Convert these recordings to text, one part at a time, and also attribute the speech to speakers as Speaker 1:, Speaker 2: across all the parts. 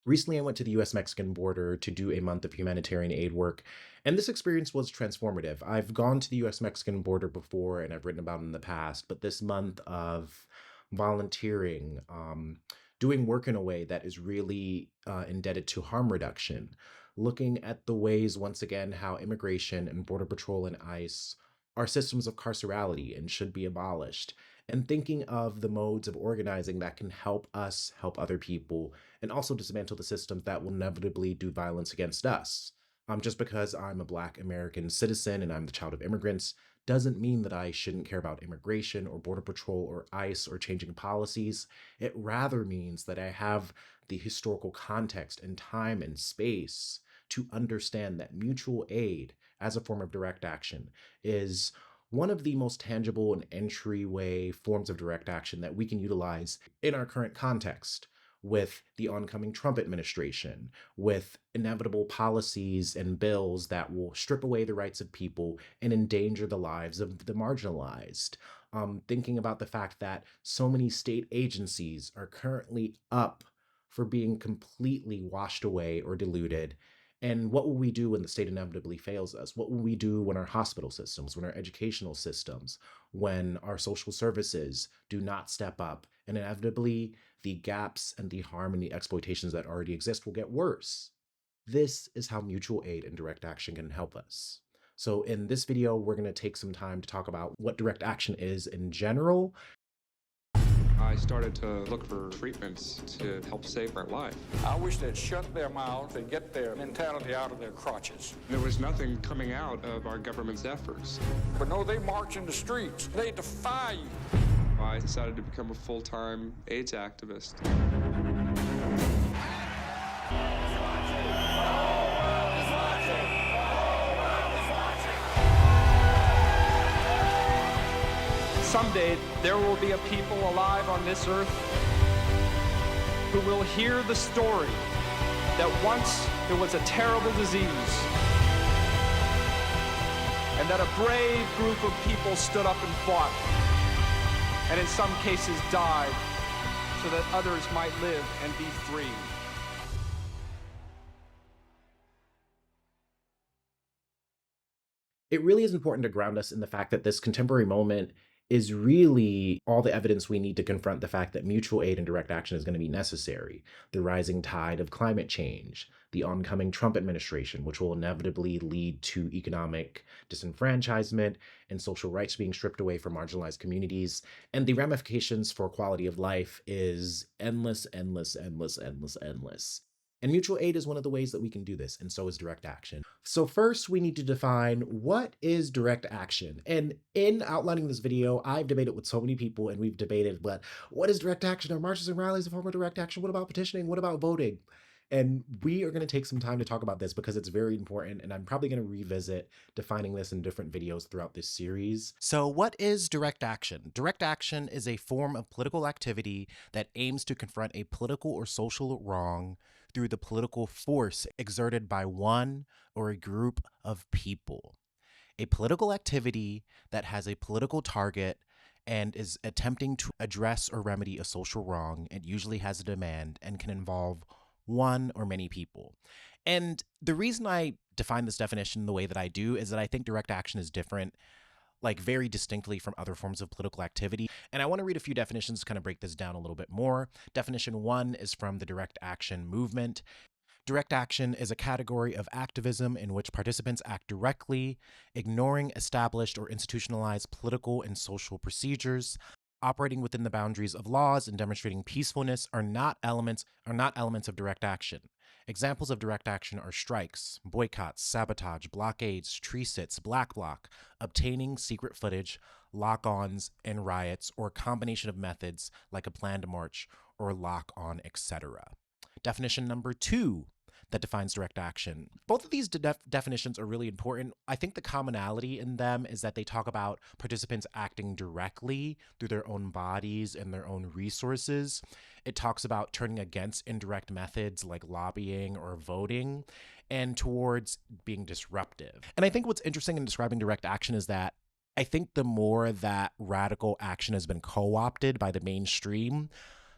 Speaker 1: Recently, I went to the U.S. Mexican border to do a month of humanitarian aid work, and this experience was transformative. I've gone to the U.S. Mexican border before and I've written about it in the past, but this month of volunteering, doing work in a way that is really indebted to harm reduction, looking at the ways, once again, how immigration and Border Patrol and ICE are systems of carcerality and should be abolished, and thinking of the modes of organizing that can help us help other people and also dismantle the systems that will inevitably do violence against us. Just because I'm a Black American citizen and I'm the child of immigrants doesn't mean that I shouldn't care about immigration or Border Patrol or ICE or changing policies. It rather means that I have the historical context and time and space to understand that mutual aid as a form of direct action is one of the most tangible and entryway forms of direct action that we can utilize in our current context with the oncoming Trump administration, with inevitable policies and bills that will strip away the rights of people and endanger the lives of the marginalized. Thinking about the fact that so many state agencies are currently up for being completely washed away or diluted. And what will we do when the state inevitably fails us? What will we do when our hospital systems, when our educational systems, when our social services do not step up? And inevitably, the gaps and the harm and the exploitations that already exist will get worse. This is how mutual aid and direct action can help us. So in this video, we're going to take some time to talk about what direct action is in general.
Speaker 2: I started to look for treatments to help save my life.
Speaker 3: I wish they'd shut their mouths and get their mentality out of their crotches.
Speaker 2: There was nothing coming out of our government's efforts.
Speaker 3: But no, they march in the streets. They defy you.
Speaker 2: I decided to become a full-time AIDS activist.
Speaker 4: Someday, there will be a people alive on this earth who will hear the story that once there was a terrible disease and that a brave group of people stood up and fought, and in some cases died, so that others might live and be free.
Speaker 1: It really is important to ground us in the fact that this contemporary moment is really all the evidence we need to confront the fact that mutual aid and direct action is going to be necessary. The rising tide of climate change, the oncoming Trump administration, which will inevitably lead to economic disenfranchisement and social rights being stripped away from marginalized communities. And the ramifications for quality of life is endless, endless, endless, endless, endless. And mutual aid is one of the ways that we can do this, and so is direct action. So first, we need to define what is direct action. And in outlining this video, I've debated with so many people, and we've debated, but what is direct action? Are marches and rallies a form of direct action? What about petitioning? What about voting? And we are going to take some time to talk about this because it's very important, and I'm probably going to revisit defining this in different videos throughout this series. So what is direct action? Direct action is a form of political activity that aims to confront a political or social wrong through the political force exerted by one or a group of people. A political activity that has a political target and is attempting to address or remedy a social wrong. It usually has a demand and can involve one or many people. And the reason I define this definition the way that I do is that I think direct action is different, like very distinctly from other forms of political activity. And I want to read a few definitions to kind of break this down a little bit more. Definition 1 is from the direct action movement. Direct action is a category of activism in which participants act directly, ignoring established or institutionalized political and social procedures, operating within the boundaries of laws and demonstrating peacefulness are not elements of direct action. Examples of direct action are strikes, boycotts, sabotage, blockades, tree sits, black bloc, obtaining secret footage, lock-ons, and riots, or a combination of methods like a planned march or lock-on, etc. Definition number 2 that defines direct action. Both of these definitions are really important. I think the commonality in them is that they talk about participants acting directly through their own bodies and their own resources. It talks about turning against indirect methods like lobbying or voting and towards being disruptive. And I think what's interesting in describing direct action is that I think the more that radical action has been co-opted by the mainstream,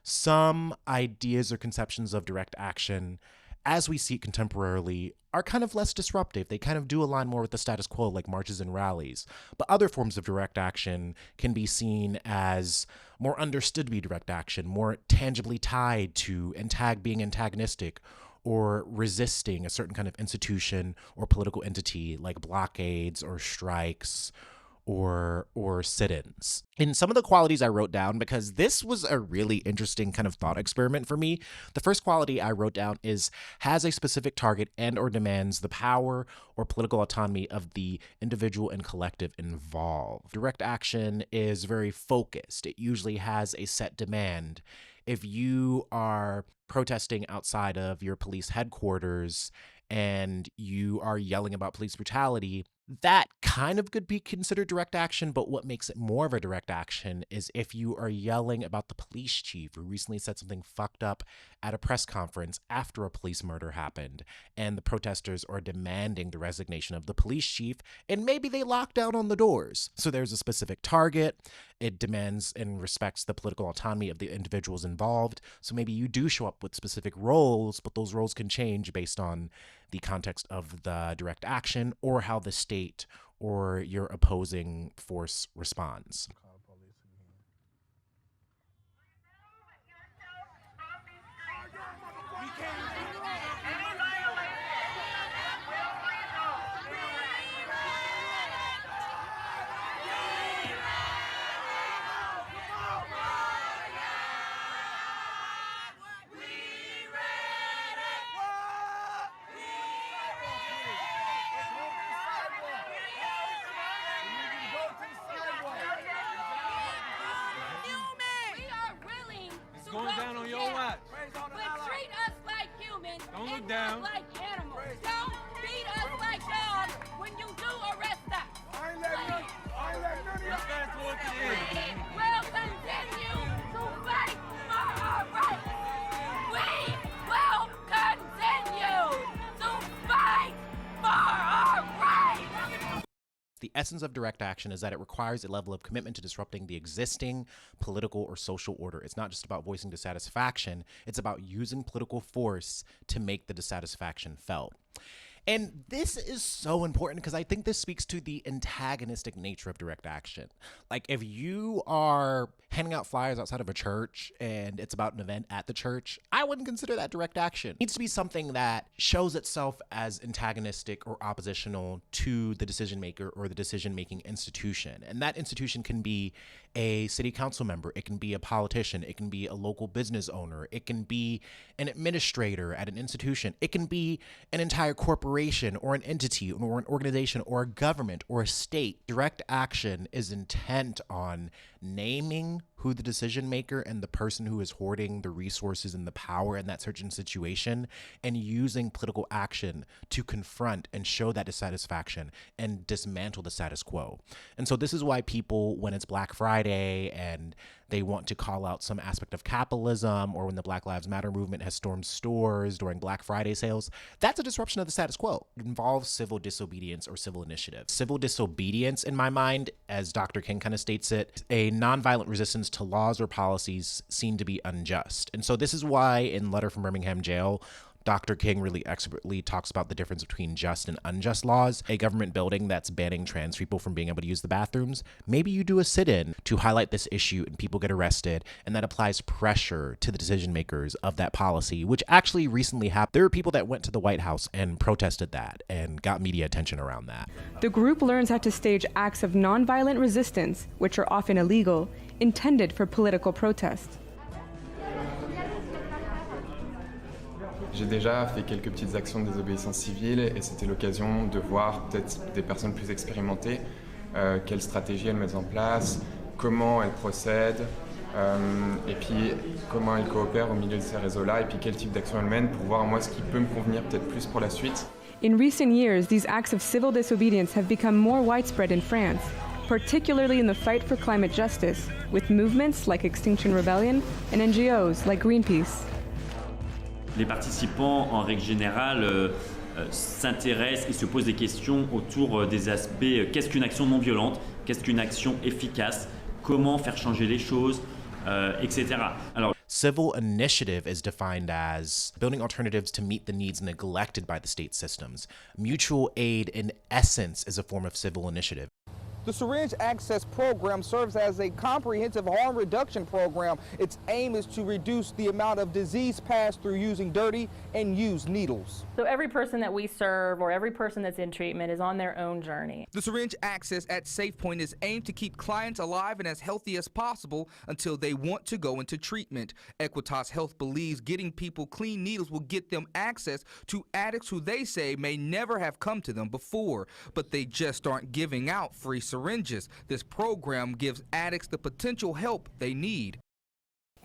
Speaker 1: some ideas or conceptions of direct action, as we see it contemporarily, are kind of less disruptive. They kind of do align more with the status quo, like marches and rallies. But other forms of direct action can be seen as more understood to be direct action, more tangibly tied to being antagonistic or resisting a certain kind of institution or political entity, like blockades or strikes or sit-ins. In some of the qualities I wrote down, because this was a really interesting kind of thought experiment for me, the first quality I wrote down is has a specific target and or demands the power or political autonomy of the individual and collective involved. Direct action is very focused. It usually has a set demand. If you are protesting outside of your police headquarters and you are yelling about police brutality, that kind of could be considered direct action, but what makes it more of a direct action is if you are yelling about the police chief who recently said something fucked up at a press conference after a police murder happened, and the protesters are demanding the resignation of the police chief, and maybe they lock down on the doors. So there's a specific target. It demands and respects the political autonomy of the individuals involved. So maybe you do show up with specific roles, but those roles can change based on the context of the direct action or how the state or your opposing force responds.
Speaker 5: Going down on your watch. But treat us like humans and not like animals. Don't beat us like dogs when you do arrest us. I ain't letting none of you. Fast forward to the end. We'll continue to fight for our rights. We will continue to fight for our rights.
Speaker 1: The essence of direct action is that it requires a level of commitment to disrupting the existing political or social order. It's not just about voicing dissatisfaction, it's about using political force to make the dissatisfaction felt. And this is so important because I think this speaks to the antagonistic nature of direct action. Like if you are handing out flyers outside of a church and it's about an event at the church, I wouldn't consider that direct action. It needs to be something that shows itself as antagonistic or oppositional to the decision maker or the decision-making institution. And that institution can be a city council member, it can be a politician, it can be a local business owner, it can be an administrator at an institution, it can be an entire corporation or an entity or an organization or a government or a state. Direct action is intent on naming who the decision maker and the person who is hoarding the resources and the power in that certain situation, and using political action to confront and show that dissatisfaction and dismantle the status quo. And so this is why people, when it's Black Friday and they want to call out some aspect of capitalism, or when the Black Lives Matter movement has stormed stores during Black Friday sales, that's a disruption of the status quo. It involves civil disobedience or civil initiative. Civil disobedience, in my mind, as Dr. King kind of states it, a nonviolent resistance to laws or policies seen to be unjust. And so this is why in Letter from Birmingham Jail, Dr. King really expertly talks about the difference between just and unjust laws. A government building that's banning trans people from being able to use the bathrooms, maybe you do a sit-in to highlight this issue and people get arrested, and that applies pressure to the decision makers of that policy, which actually recently happened. There were people that went to the White House and protested that and got media attention around that.
Speaker 6: The group learns how to stage acts of nonviolent resistance, which are often illegal, intended for political protest.
Speaker 7: J'ai déjà fait quelques petites actions de désobéissance civile et c'était l'occasion de voir peut-être des personnes plus expérimentées, quelles stratégies elles mettent en place, comment elles procèdent, et puis comment elles coopèrent au milieu de ces réseaux-là, et puis quel type d'action elles mènent pour voir moi ce qui peut me convenir peut-être plus pour la suite.
Speaker 6: In recent years, these acts of civil disobedience have become more widespread in France, particularly in the fight for climate justice, with movements like Extinction Rebellion and NGOs like Greenpeace.
Speaker 8: Les participants, en règle générale, s'intéressent et se posent des questions autour des aspects qu'est-ce qu'une action non violente, qu'est-ce qu'une action efficace, comment faire changer les choses, etc. Alors,
Speaker 1: Civil initiative is defined as building alternatives to meet the needs neglected by the state systems. Mutual aid, in essence, is a form of civil initiative.
Speaker 9: The Syringe Access Program serves as a comprehensive harm reduction program. Its aim is to reduce the amount of disease passed through using dirty and used needles.
Speaker 10: So every person that we serve or every person that's in treatment is on their own journey.
Speaker 9: The Syringe Access at SafePoint is aimed to keep clients alive and as healthy as possible until they want to go into treatment. Equitas Health believes getting people clean needles will get them access to addicts who they say may never have come to them before, but they just aren't giving out free syringes. This program gives addicts the potential help they need.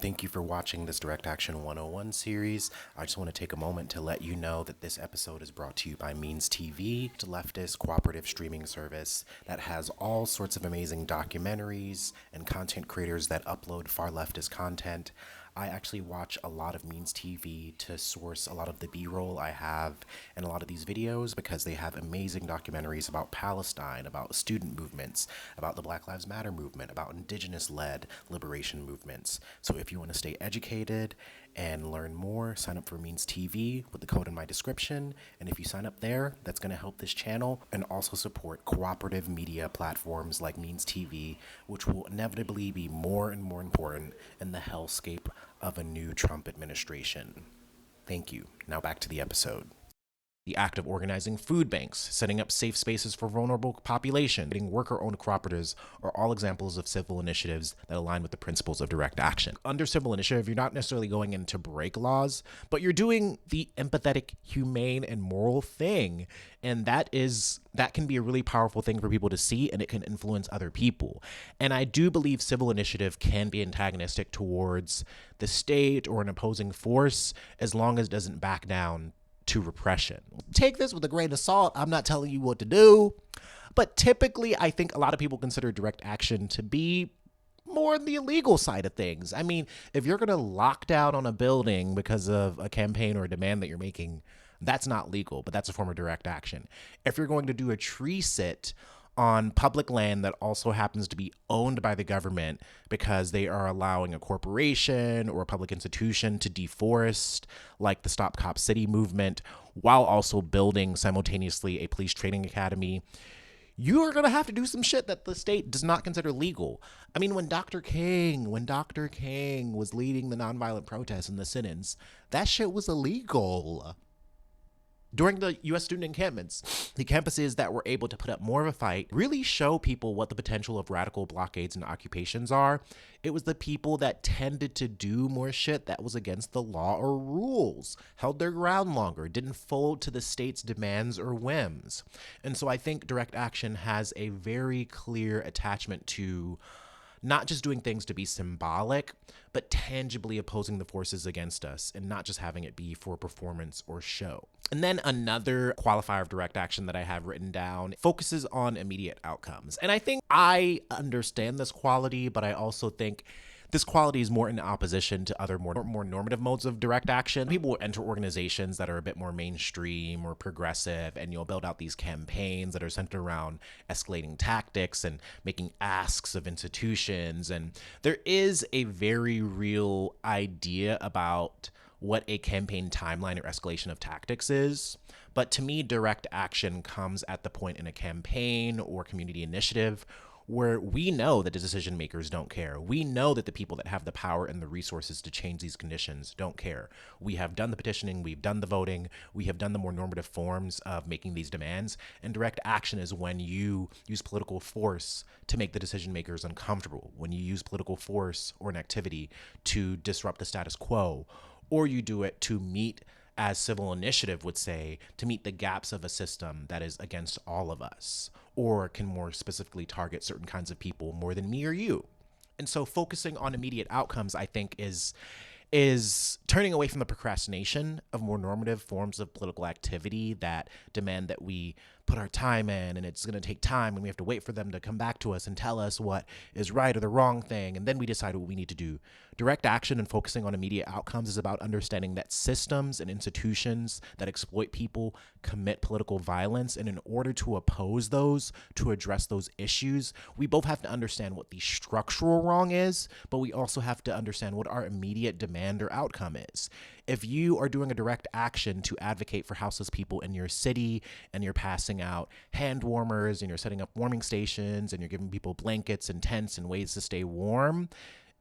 Speaker 1: Thank you for watching this Direct Action 101 series. I just want to take a moment to let you know that this episode is brought to you by Means TV, a leftist cooperative streaming service that has all sorts of amazing documentaries and content creators that upload far leftist content. I actually watch a lot of Means TV to source a lot of the B-roll I have in a lot of these videos because they have amazing documentaries about Palestine, about student movements, about the Black Lives Matter movement, about indigenous-led liberation movements. So if you want to stay educated and learn more, sign up for Means TV with the code in my description. And if you sign up there, that's going to help this channel and also support cooperative media platforms like Means TV, which will inevitably be more and more important in the hellscape of a new Trump administration. Thank you. Now back to the episode. The act of organizing food banks, setting up safe spaces for vulnerable population, getting worker-owned cooperatives are all examples of civil initiatives that align with the principles of direct action. Under civil initiative, you're not necessarily going in to break laws, but you're doing the empathetic, humane, and moral thing. And that can be a really powerful thing for people to see, and it can influence other people. And I do believe civil initiative can be antagonistic towards the state or an opposing force as long as it doesn't back down to repression. Take this with a grain of salt. I'm not telling you what to do, but typically I think a lot of people consider direct action to be more on the illegal side of things. I mean, if you're going to lock down on a building because of a campaign or a demand that you're making, that's not legal, but that's a form of direct action. If you're going to do a tree sit on public land that also happens to be owned by the government because they are allowing a corporation or a public institution to deforest, like the Stop Cop City movement, while also building simultaneously a police training academy, you are going to have to do some shit that the state does not consider legal. I mean, when Dr. King was leading the nonviolent protests in the sit-ins, that shit was illegal. During the U.S. student encampments, the campuses that were able to put up more of a fight really show people what the potential of radical blockades and occupations are. It was the people that tended to do more shit that was against the law or rules, held their ground longer, didn't fold to the state's demands or whims. And so I think direct action has a very clear attachment to not just doing things to be symbolic, but tangibly opposing the forces against us and not just having it be for performance or show. And then another qualifier of direct action that I have written down focuses on immediate outcomes. And I think I understand this quality, but I also think this quality is more in opposition to other more normative modes of direct action. People will enter organizations that are a bit more mainstream or progressive, and you'll build out these campaigns that are centered around escalating tactics and making asks of institutions. And there is a very real idea about what a campaign timeline or escalation of tactics is. But to me, direct action comes at the point in a campaign or community initiative where we know that the decision makers don't care. We know that the people that have the power and the resources to change these conditions don't care. We have done the petitioning, we've done the voting, we have done the more normative forms of making these demands, and direct action is when you use political force to make the decision makers uncomfortable, when you use political force or an activity to disrupt the status quo, or you do it to meet, as civil initiative would say, to meet the gaps of a system that is against all of us, or can more specifically target certain kinds of people more than me or you. And so focusing on immediate outcomes, I think, is turning away from the procrastination of more normative forms of political activity that demand that we put our time in, and it's going to take time, and we have to wait for them to come back to us and tell us what is right or the wrong thing, and then we decide what we need to do. Direct action and focusing on immediate outcomes is about understanding that systems and institutions that exploit people commit political violence. And in order to oppose those, to address those issues, we both have to understand what the structural wrong is, but we also have to understand what our immediate demand or outcome is. If you are doing a direct action to advocate for houseless people in your city, and you're passing out hand warmers, and you're setting up warming stations, and you're giving people blankets and tents and ways to stay warm,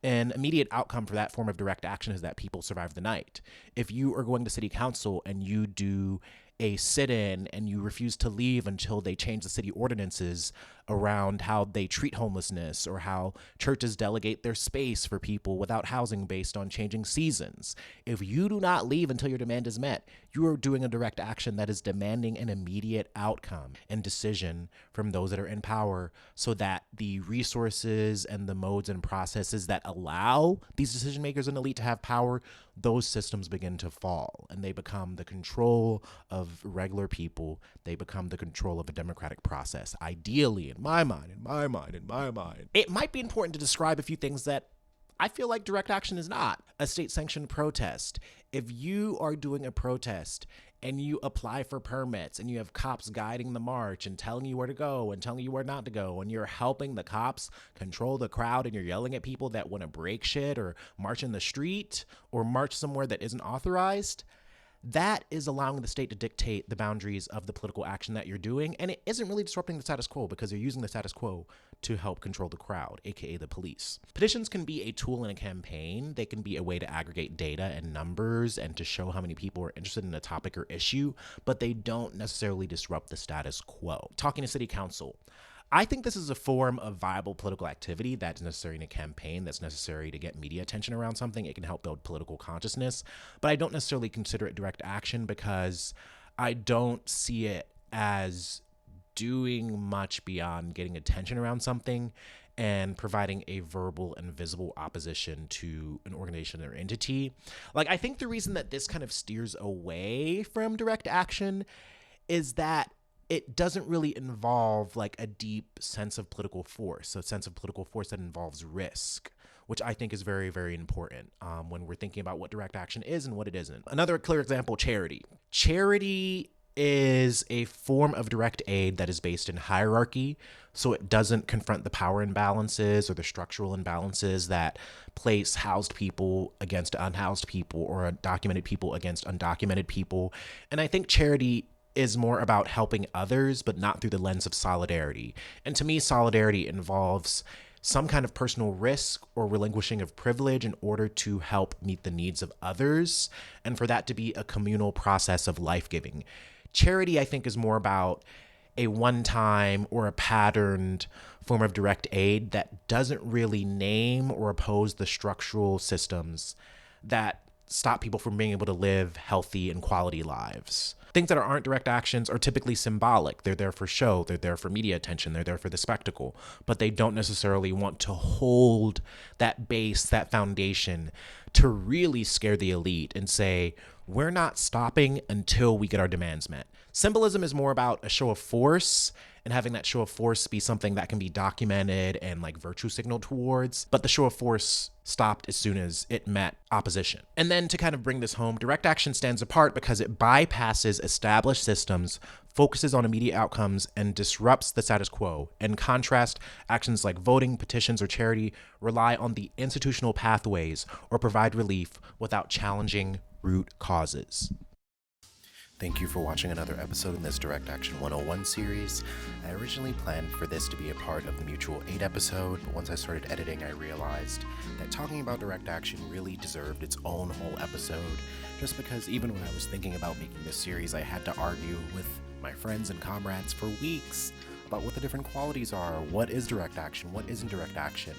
Speaker 1: an immediate outcome for that form of direct action is that people survive the night. If you are going to city council and you do a sit-in and you refuse to leave until they change the city ordinances around how they treat homelessness, or how churches delegate their space for people without housing based on changing seasons, if you do not leave until your demand is met, you are doing a direct action that is demanding an immediate outcome and decision from those that are in power, so that the resources and the modes and processes that allow these decision makers and elite to have power, those systems begin to fall, and they become the control of regular people. They become the control of a democratic process. Ideally, in my mind, it might be important to describe a few things that I feel like direct action is not. A state-sanctioned protest. If you are doing a protest and you apply for permits and you have cops guiding the march and telling you where to go and telling you where not to go, and you're helping the cops control the crowd, and you're yelling at people that want to break shit or march in the street or march somewhere that isn't authorized, that is allowing the state to dictate the boundaries of the political action that you're doing. And it isn't really disrupting the status quo, because you're using the status quo to help control the crowd, aka the police. Petitions can be a tool in a campaign. They can be a way to aggregate data and numbers and to show how many people are interested in a topic or issue, but they don't necessarily disrupt the status quo. Talking to city council. I think this is a form of viable political activity that's necessary in a campaign, that's necessary to get media attention around something. It can help build political consciousness, but I don't necessarily consider it direct action, because I don't see it as doing much beyond getting attention around something and providing a verbal and visible opposition to an organization or entity. Like, I think the reason that this kind of steers away from direct action is that it doesn't really involve like a deep sense of political force, a sense of political force that involves risk, which I think is very, very important when we're thinking about what direct action is and what it isn't. Another clear example, charity. Charity is a form of direct aid that is based in hierarchy, so it doesn't confront the power imbalances or the structural imbalances that place housed people against unhoused people, or documented people against undocumented people. And I think charity is more about helping others, but not through the lens of solidarity. And to me, solidarity involves some kind of personal risk or relinquishing of privilege in order to help meet the needs of others, and for that to be a communal process of life-giving. Charity, I think, is more about a one-time or a patterned form of direct aid that doesn't really name or oppose the structural systems that stop people from being able to live healthy and quality lives. Things that aren't direct actions are typically symbolic. They're there for show, they're there for media attention, they're there for the spectacle, but they don't necessarily want to hold that base, that foundation, to really scare the elite and say, we're not stopping until we get our demands met. Symbolism is more about a show of force, and having that show of force be something that can be documented and like virtue signaled towards, but the show of force stopped as soon as it met opposition. And then to kind of bring this home, direct action stands apart because it bypasses established systems, focuses on immediate outcomes, and disrupts the status quo. In contrast, actions like voting, petitions, or charity rely on the institutional pathways or provide relief without challenging root causes. Thank you for watching another episode in this Direct Action 101 series. I originally planned for this to be a part of the Mutual Aid episode, but once I started editing, I realized that talking about direct action really deserved its own whole episode, just because even when I was thinking about making this series, I had to argue with my friends and comrades for weeks about what the different qualities are, what is direct action, what isn't direct action.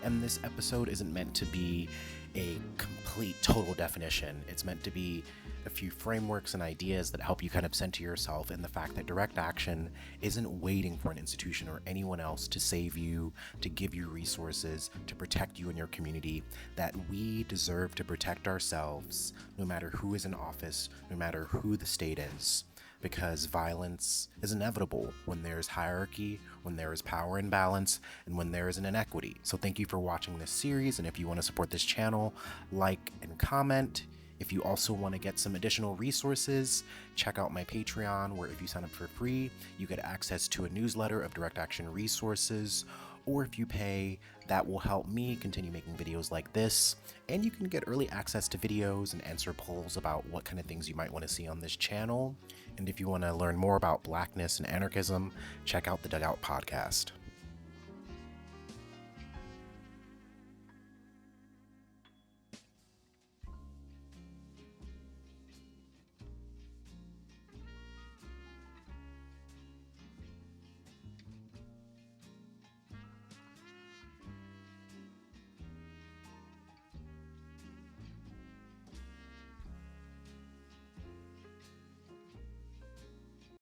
Speaker 1: And this episode isn't meant to be a complete, total definition. It's meant to be a few frameworks and ideas that help you kind of center yourself in the fact that direct action isn't waiting for an institution or anyone else to save you, to give you resources, to protect you and your community, that we deserve to protect ourselves no matter who is in office, no matter who the state is. because violence is inevitable when there's hierarchy, when there is power imbalance, and when there is an inequity. So thank you for watching this series, and if you want to support this channel, like and comment. If you also want to get some additional resources, check out my Patreon, where if you sign up for free, you get access to a newsletter of direct action resources, or if you pay, that will help me continue making videos like this, and you can get early access to videos and answer polls about what kind of things you might want to see on this channel. And if you want to learn more about Blackness and anarchism, check out the Dugout podcast.